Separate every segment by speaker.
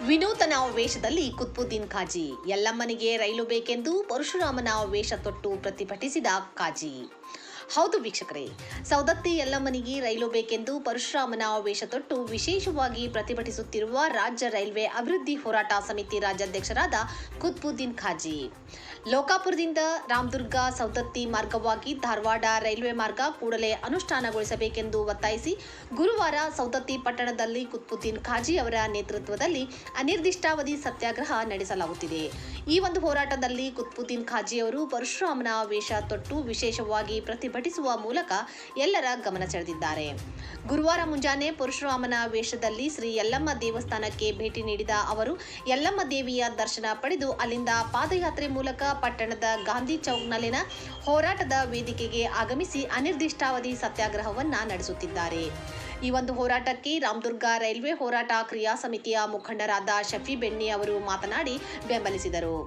Speaker 1: ವಿನೂತನ ವೇಷದಲ್ಲಿ ಕುತ್ಬುದ್ದೀನ್ ಖಾಜಿ. ಯಲ್ಲಮ್ಮನಿಗೆ ರೈಲು ಬೇಕೆಂದು ಪರಶುರಾಮನ ವೇಷ ತೊಟ್ಟು ಪ್ರತಿಭಟಿಸಿದ ಖಾಜಿ. ಹೌದು ವೀಕ್ಷಕರೇ, ಸೌದತ್ತಿ ಯಲ್ಲಮ್ಮನಿಗೆ ರೈಲು ಬೇಕೆಂದು ಪರಶುರಾಮನ ವೇಷ ತೊಟ್ಟು ವಿಶೇಷವಾಗಿ ಪ್ರತಿಭಟಿಸುತ್ತಿರುವ ರಾಜ್ಯ ರೈಲ್ವೆ ಅಭಿವೃದ್ಧಿ ಹೋರಾಟ ಸಮಿತಿ ರಾಜ್ಯಾಧ್ಯಕ್ಷರಾದ ಕುತ್ಬುದ್ದೀನ್ ಖಾಜಿ. ಲೋಕಾಪುರದಿಂದ ರಾಮದುರ್ಗ ಸೌದತ್ತಿ ಮಾರ್ಗವಾಗಿ ಧಾರವಾಡ ರೈಲ್ವೆ ಮಾರ್ಗ ಕೂಡಲೇ ಅನುಷ್ಠಾನಗೊಳಿಸಬೇಕೆಂದು ಒತ್ತಾಯಿಸಿ ಗುರುವಾರ ಸೌದತ್ತಿ ಪಟ್ಟಣದಲ್ಲಿ ಕುತ್ಬುದ್ದೀನ್ ಖಾಜಿ ಅವರ ನೇತೃತ್ವದಲ್ಲಿ ಅನಿರ್ದಿಷ್ಟಾವಧಿ ಸತ್ಯಾಗ್ರಹ ನಡೆಸಲಾಗುತ್ತಿದೆ. ಈ ಒಂದು ಹೋರಾಟದಲ್ಲಿ ಕುತ್ಬುದ್ದೀನ್ ಖಾಜಿ ಅವರು ಪರಶುರಾಮನ ವೇಷ ತೊಟ್ಟು ವಿಶೇಷವಾಗಿ ಪ್ರತಿಭಟಿಸುವ ಮೂಲಕ ಎಲ್ಲರ ಗಮನ ಸೆಳೆದಿದ್ದಾರೆ. ಗುರುವಾರ ಮುಂಜಾನೆ ಪರಶುರಾಮನ ವೇಷದಲ್ಲಿ ಶ್ರೀ ಯಲ್ಲಮ್ಮ ದೇವಸ್ಥಾನಕ್ಕೆ ಭೇಟಿ ನೀಡಿದ ಅವರು ಯಲ್ಲಮ್ಮ ದೇವಿಯ ದರ್ಶನ ಪಡೆದು ಅಲ್ಲಿಂದ ಪಾದಯಾತ್ರೆ ಮೂಲಕ ಪಟ್ಟಣದ ಗಾಂಧಿ ಚೌಕ್ನಲ್ಲಿನ ಹೋರಾಟದ ವೇದಿಕೆಗೆ ಆಗಮಿಸಿ ಅನಿರ್ದಿಷ್ಟಾವಧಿ ಸತ್ಯಾಗ್ರಹವನ್ನ ನಡೆಸುತ್ತಿದ್ದಾರೆ. ಈ ಒಂದು ಹೋರಾಟಕ್ಕೆ ರಾಮದುರ್ಗ ರೈಲ್ವೆ ಹೋರಾಟ ಕ್ರಿಯಾ ಸಮಿತಿಯ ಮುಖಂಡರಾದ ಶಫಿ ಬೆಣ್ಣಿ ಅವರು ಮಾತನಾಡಿ ಬೆಂಬಲಿಸಿದರು.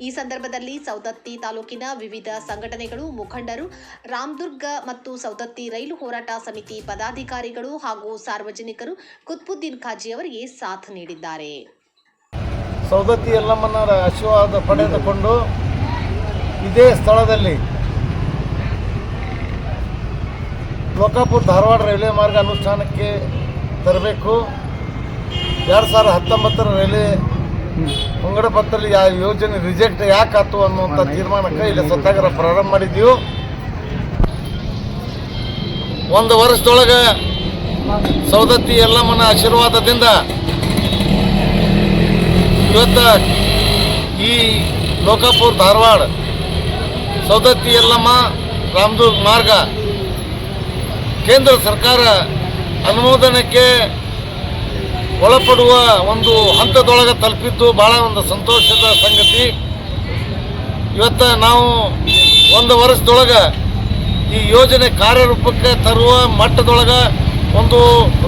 Speaker 1: ಈ ಸಂದರ್ಭದಲ್ಲಿ ಸೌದತ್ತಿ ತಾಲೂಕಿನ ವಿವಿಧ ಸಂಘಟನೆಗಳು, ಮುಖಂಡರು, ರಾಮದುರ್ಗ ಮತ್ತು ಸೌದತ್ತಿ ರೈಲು ಹೋರಾಟ ಸಮಿತಿ ಪದಾಧಿಕಾರಿಗಳು ಹಾಗೂ ಸಾರ್ವಜನಿಕರು ಕುತ್ಬುದ್ದೀನ್ ಖಾಜಿ ಅವರಿಗೆ ಸಾಥ್ ನೀಡಿದ್ದಾರೆ.
Speaker 2: ಸೌದತ್ತಿ ಯಲ್ಲಮ್ಮನ ಆಶೀರ್ವಾದ ಪಡೆದುಕೊಂಡು ಇದೇ ಸ್ಥಳದಲ್ಲಿ ಲೋಕಾಪುರ ಧಾರವಾಡ ರೈಲ್ವೆ ಮಾರ್ಗ ಅನುಷ್ಠಾನಕ್ಕೆ ತರಬೇಕು. 2019 ರೈಲ್ವೆ ಮುಂಗಡ ಪತ್ರದಲ್ಲಿ ಯಾವ ಯೋಜನೆ ರಿಜೆಕ್ಟ್ ಯಾಕಾಯ್ತು ಅನ್ನುವಂಥ ತೀರ್ಮಾನಕ್ಕೆ ಇಲ್ಲಿ ಸತ್ಯಾಗ್ರಹ ಪ್ರಾರಂಭ ಮಾಡಿದ್ದೀವಿ. ಒಂದು ವರ್ಷದೊಳಗೆ ಸೌದತ್ತಿ ಯಲ್ಲಮ್ಮನ ಆಶೀರ್ವಾದದಿಂದ ಇವತ್ತು ಈ ಲೋಕಾಪುರ ಧಾರವಾಡ ಸೌದತ್ತಿ ಯಲ್ಲಮ್ಮ ರಾಮದುರ್ಗ ಮಾರ್ಗ ಕೇಂದ್ರ ಸರ್ಕಾರ ಅನುಮೋದನೆಗೆ ಒಳಪಡುವ ಒಂದು ಹಂತದೊಳಗೆ ತಲುಪಿದ್ದು ಭಾಳ ಒಂದು ಸಂತೋಷದ ಸಂಗತಿ. ಇವತ್ತು ನಾವು ಒಂದು ವರ್ಷದೊಳಗೆ ಈ ಯೋಜನೆ ಕಾರ್ಯರೂಪಕ್ಕೆ ತರುವ ಮಟ್ಟದೊಳಗೆ ಒಂದು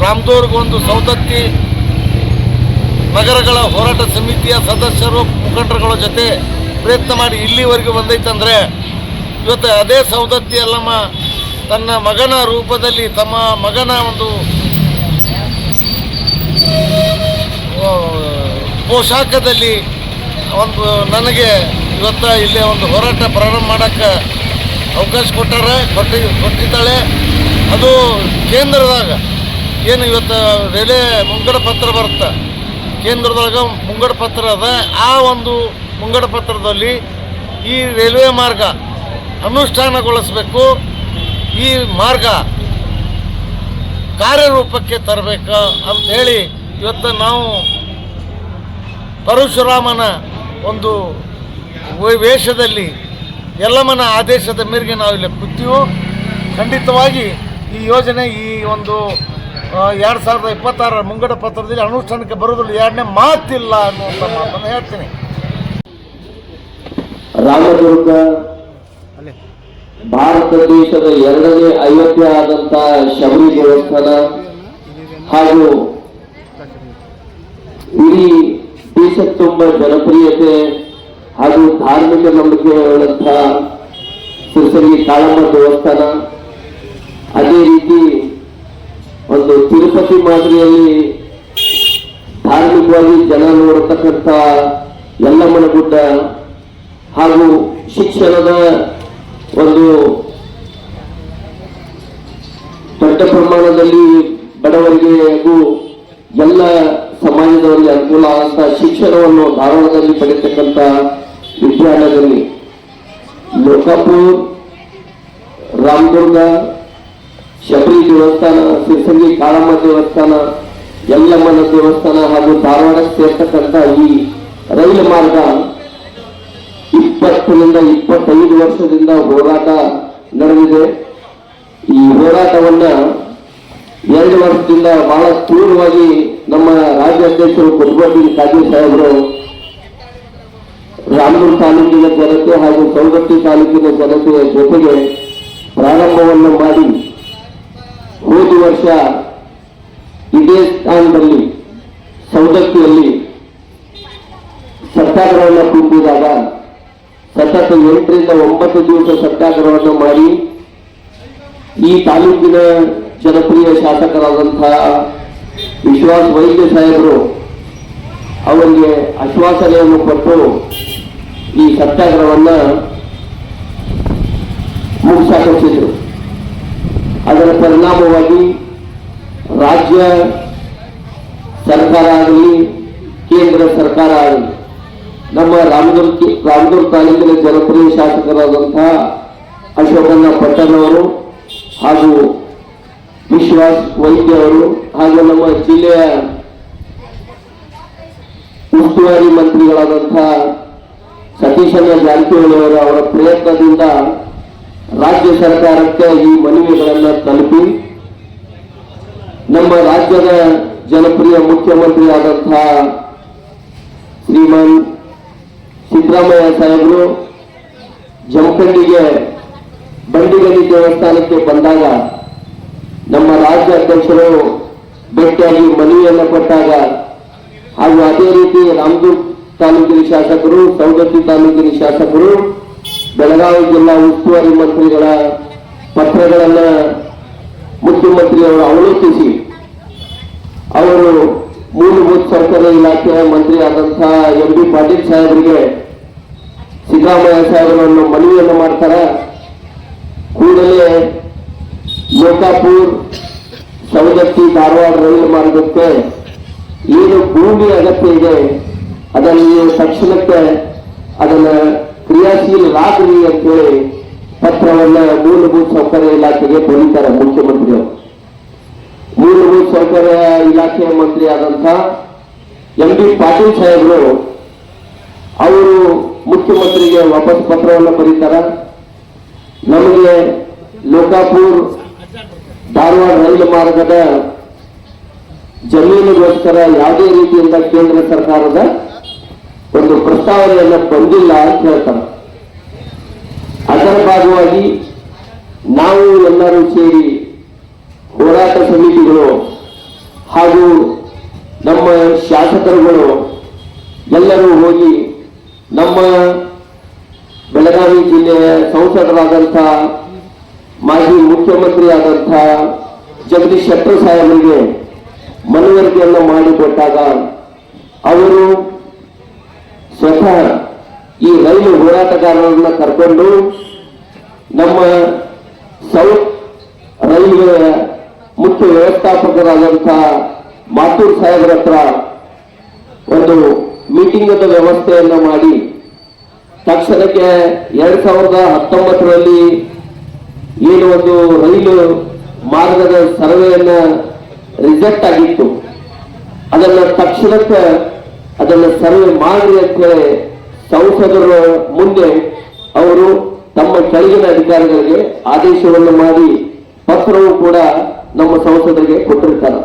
Speaker 2: ರಾಮದುರ್ಗ, ಒಂದು ಸೌದತ್ತಿ ನಗರಗಳ ಹೋರಾಟ ಸಮಿತಿಯ ಸದಸ್ಯರು, ಮುಖಂಡರುಗಳ ಜೊತೆ ಪ್ರಯತ್ನ ಮಾಡಿ ಇಲ್ಲಿವರೆಗೂ ಬಂದೈತಂದರೆ ಇವತ್ತು ಅದೇ ಸೌದತ್ತಿ ಯಲ್ಲಮ್ಮ ತನ್ನ ಮಗನ ರೂಪದಲ್ಲಿ, ತಮ್ಮ ಮಗನ ಒಂದು ಪೋಷಾಕದಲ್ಲಿ ಒಂದು ನನಗೆ ಇವತ್ತು ಇಲ್ಲೇ ಒಂದು ಹೋರಾಟ ಪ್ರಾರಂಭ ಮಾಡೋಕ್ಕೆ ಅವಕಾಶ ಕೊಟ್ಟಿದ್ದಾಳೆ. ಅದು ಕೇಂದ್ರದಾಗ ಏನು ಇವತ್ತು ರೈಲ್ವೆ ಮುಂಗಡ ಪತ್ರ ಬರುತ್ತೆ, ಕೇಂದ್ರದೊಳಗೆ ಮುಂಗಡ ಪತ್ರ ಅದ. ಆ ಒಂದು ಮುಂಗಡ ಪತ್ರದಲ್ಲಿ ಈ ರೈಲ್ವೆ ಮಾರ್ಗ ಅನುಷ್ಠಾನಗೊಳಿಸಬೇಕು, ಈ ಮಾರ್ಗ ಕಾರ್ಯರೂಪಕ್ಕೆ ತರಬೇಕು ಅಂಥೇಳಿ ಇವತ್ತು ನಾವು ಪರಶುರಾಮನ ಒಂದು ವೇಷದಲ್ಲಿ ಯಲ್ಲಮ್ಮನ ಆದೇಶದ ಮೇರೆಗೆ ನಾವು ಇಲ್ಲಿ ಕೂತೀವಿ. ಖಂಡಿತವಾಗಿ ಈ ಯೋಜನೆ ಈ ಒಂದು 2026 ಮುಂಗಡ ಪತ್ರದಲ್ಲಿ ಅನುಷ್ಠಾನಕ್ಕೆ ಬರೋದ್ರಲ್ಲಿ ಎರಡನೇ ಮಾತಿಲ್ಲ ಅನ್ನುವಂಥ ಮಾತನ್ನು ಹೇಳ್ತೀನಿ.
Speaker 3: ರಾಮದುರ್ಗ ಭಾರತ ದೇಶದ ಎರಡನೇ ಅಯೋಧ್ಯೆ ಆದಂತ ಶಬರಿ ದೇವಸ್ಥಾನ ಹಾಗೂ ಇಡೀ ದೇಶದ ತುಂಬ ಜನಪ್ರಿಯತೆ ಹಾಗೂ ಧಾರ್ಮಿಕ ನಂಬಿಕೆ ಉಳ್ಳಂತಹ ಸಿರ್ಸಂಗಿ ಕಾಳಮ್ಮ ದೇವಸ್ಥಾನ, ಅದೇ ರೀತಿ ಒಂದು ತಿರುಪತಿ ಮಾದರಿಯಲ್ಲಿ ಧಾರ್ಮಿಕವಾಗಿ ಜನ ನೋಡತಕ್ಕಂಥ ಯಲ್ಲಮ್ಮನ ಗುಡ್ಡ ಹಾಗೂ ಶಿಕ್ಷಣದ ಒಂದು ದೊಡ್ಡ ಪ್ರಮಾಣದಲ್ಲಿ ಬಡವರಿಗೆ ಹಾಗೂ ಎಲ್ಲ ಸಮಾಜದವರಿಗೆ ಅನುಕೂಲ ಆದಂತಹ ಶಿಕ್ಷಣವನ್ನು ಧಾರವಾಡದಲ್ಲಿ ಪಡೆಯತಕ್ಕಂಥ ವಿದ್ಯಾಲಯದಲ್ಲಿ ಲೋಕಾಪುರ, ರಾಮದುರ್ಗ, ಶಬರಿ ದೇವಸ್ಥಾನ, ಸಿರ್ಸಂಗಿ ಕಾಳಮ್ಮ ದೇವಸ್ಥಾನ, ಯಲ್ಲಮ್ಮನ ದೇವಸ್ಥಾನ ಹಾಗೂ ಧಾರವಾಡ ಸೇರ್ತಕ್ಕಂಥ ಈ ರೈಲು ಮಾರ್ಗ 20ರಿಂದ 25 ವರ್ಷದಿಂದ ಹೋರಾಟ ನಡೆದಿದೆ. ಈ ಹೋರಾಟವನ್ನ 2 ವರ್ಷದಿಂದ ಬಹಳ ತೀವ್ರವಾಗಿ ನಮ್ಮ ರಾಜ್ಯಾಧ್ಯಕ್ಷರು ಕುತ್ಬುದ್ದೀನ್ ಖಾಜಿ ಸಾಹೇಬರು ರಾಮದುರ್ಗ ತಾಲೂಕಿನ ಜನತೆ ಹಾಗೂ ಸೌದತ್ತಿ ತಾಲೂಕಿನ ಜನತೆಯ ಜೊತೆಗೆ ಪ್ರಾರಂಭವನ್ನು ಮಾಡಿ ಹೋದ ವರ್ಷ ಇದೇ ಸ್ಥಾನದಲ್ಲಿ ಸೌದತ್ತಿಯಲ್ಲಿ ಸತ್ಯಾಗ್ರಹವನ್ನು ಕೂಡಿದಾಗ ಸತತ 8ರಿಂದ 9 ದಿವಸ ಸತ್ಯಾಗ್ರಹವನ್ನು ಮಾಡಿ ಈ ತಾಲೂಕಿನ ಜನಪ್ರಿಯ ಶಾಸಕರಾದಂತಹ ವಿಶ್ವಾಸ್ ವೈದ್ಯ ಸಾಹೇಬರು ಅವರಿಗೆ ಆಶ್ವಾಸನೆಯನ್ನು ಕೊಟ್ಟು ಈ ಸತ್ಯಾಗ್ರಹವನ್ನ ಮುಗಿಸಾಕಿಸಿದ್ರು. ಅದರ ಪರಿಣಾಮವಾಗಿ ರಾಜ್ಯ ಸರ್ಕಾರ ಆಗಲಿ ಕೇಂದ್ರ ಸರ್ಕಾರ ಆಗಲಿ ನಮ್ಮ ರಾಮದುರ್ಗ ತಾಲೂಕಿನ ಜನಪ್ರಿಯ ಶಾಸಕರಾದಂತಹ ಅಶೋಕಣ್ಣ ಪಟ್ಟಣ್ ಅವರು ಹಾಗೂ ವಿಶ್ವಾಸ್ ವೈದ್ಯ ಅವರು ಹಾಗೂ ನಮ್ಮ ಜಿಲ್ಲೆಯ ಉಸ್ತುವಾರಿ ಮಂತ್ರಿಗಳಾದಂತಹ ಸತೀಶಣ್ಣ ಜಾರಕಿಹೊಳಿ ಅವರು ಅವರ ಪ್ರಯತ್ನದಿಂದ ರಾಜ್ಯ ಸರ್ಕಾರಕ್ಕೆ ಈ ಮನವಿಗಳನ್ನು ತಲುಪಿ ನಮ್ಮ ರಾಜ್ಯದ ಜನಪ್ರಿಯ ಮುಖ್ಯಮಂತ್ರಿ ಆದಂತಹ ಶ್ರೀಮಾನ್ ಸಿದ್ದರಾಮಯ್ಯ ಸಾಹೇಬರು ಜಮಖಂಡಿಗೆ ಬಂಡಿಗಡಿ ದೇವಸ್ಥಾನಕ್ಕೆ ಬಂದಾಗ ನಮ್ಮ ರಾಜ್ಯ ಅಧ್ಯಕ್ಷರು ಭೇಟಿಯಾಗಿ ಮನವಿಯನ್ನು ಕೊಟ್ಟಾಗ ಹಾಗೂ ಅದೇ ರೀತಿ ರಾಮದುರ್ಗ ತಾಲೂಕಿನ ಶಾಸಕರು, ಸವದತ್ತಿ ತಾಲೂಕಿನ ಶಾಸಕರು, ಬೆಳಗಾವಿ ಜಿಲ್ಲಾ ಉಸ್ತುವಾರಿ ಮಂತ್ರಿಗಳ ಪತ್ರಗಳನ್ನ ಮುಖ್ಯಮಂತ್ರಿಯವರು ಅವಲೋಕಿಸಿ ಅವರು ಮೂಲಭೂತ ಸೌಕರ್ಯ ಇಲಾಖೆಯ ಮಂತ್ರಿ ಆದಂತಹ ಎಂ.ಬಿ. ಪಾಟೀಲ್ ಸಾಹೇಬರಿಗೆ ಸಿದ್ದರಾಮಯ್ಯ ಸಾಹೇಬರನ್ನು ಮನವಿಯನ್ನು ಮಾಡ್ತಾರೆ. ಕೂಡಲೇ ಲೋಕಾಪುರ್ ಸವದತ್ತಿ ಧಾರವಾಡ ರೈಲು ಮಾರ್ಗಕ್ಕೆ ಏನು ಭೂಮಿ ಅಗತ್ಯ ಇದೆ ಅದನ್ನು ನೀವು ತಕ್ಷಣಕ್ಕೆ ಅದನ್ನ ಕ್ರಿಯಾಶೀಲರಾಗ್ರಿ ಅಂತೇಳಿ ಪತ್ರವನ್ನ ಮೂಲಭೂತ ಸೌಕರ್ಯ ಇಲಾಖೆಗೆ ಬರೀತಾರೆ ಮುಖ್ಯಮಂತ್ರಿಯವರು. ಮೂಲಭೂತ ಸೌಕರ್ಯ ಇಲಾಖೆಯ ಮಂತ್ರಿ ಆದಂತಹ ಎಂ.ಬಿ. ಪಾಟೀಲ್ ಸಾಹೇಬರು ಅವರು ಮುಖ್ಯಮಂತ್ರಿಗೆ ವಾಪಸ್ ಪತ್ರವನ್ನು ಬರೀತಾರೆ. ನಮಗೆ ಲೋಕಾಪುರ್ ಧಾರವಾಡ ರೈಲು ಮಾರ್ಗದ ಜಮೀನಿಗೋಸ್ಕರ ಯಾವುದೇ ರೀತಿಯಿಂದ ಕೇಂದ್ರ ಸರ್ಕಾರದ ಒಂದು ಪ್ರಸ್ತಾವನೆಯನ್ನು ಬಂದಿಲ್ಲ ಅಂತ ಹೇಳ್ತಾರೆ. ಅದರ ಭಾಗವಾಗಿ ನಾವು ಎಲ್ಲರೂ ಸೇರಿ ಹೋರಾಟ ಸಮಿತಿಗಳು ಹಾಗೂ ನಮ್ಮ ಶಾಸಕರುಗಳು ಎಲ್ಲರೂ ಹೋಗಿ ನಮ್ಮ ಬೆಳಗಾವಿ ಜಿಲ್ಲೆಯ ಸಂಸದರಾದಂಥ ಮಾಜಿ ಮುಖ್ಯಮಂತ್ರಿ ಆದಂಥ ಜಗದೀಶ್ ಶೆಟ್ಟರ್ ಸಾಹೇಬರಿಗೆ ಮನವರಿಕೆಯನ್ನು ಮಾಡಿಕೊಟ್ಟಾಗ ಅವರು ಸ್ವತಃ ಈ ರೈಲು ಹೋರಾಟಗಾರರನ್ನ ಕರ್ಕೊಂಡು ನಮ್ಮ ಸೌತ್ ರೈಲ್ವೆಯ ಮುಖ್ಯ ವ್ಯವಸ್ಥಾಪಕರಾದಂತಹ ಮಾತೂರ್ ಸಾಹೇಬರ ಹತ್ರ ಒಂದು ಮೀಟಿಂಗ್ ವ್ಯವಸ್ಥೆಯನ್ನು ಮಾಡಿ ತಕ್ಷಣಕ್ಕೆ 2019ರಲ್ಲಿ ಏನು ಒಂದು ರೈಲು ಮಾರ್ಗದ ಸರ್ವೆಯನ್ನ ರಿಜೆಕ್ಟ್ ಆಗಿತ್ತು, ಅದನ್ನ ತಕ್ಷಣಕ್ಕೆ ಅದನ್ನು ಸರ್ವೆ ಮಾಡಿ ಅಂತ ಹೇಳಿ ಸಂಸದರ ಮುಂದೆ ಅವರು ತಮ್ಮ ಕೆಳಗಿನ ಅಧಿಕಾರಿಗಳಿಗೆ ಆದೇಶವನ್ನು ಮಾಡಿ ಪತ್ರವೂ ಕೂಡ ನಮ್ಮ ಸಂಸದರಿಗೆ ಕೊಟ್ಟಿರ್ತಾರೆ.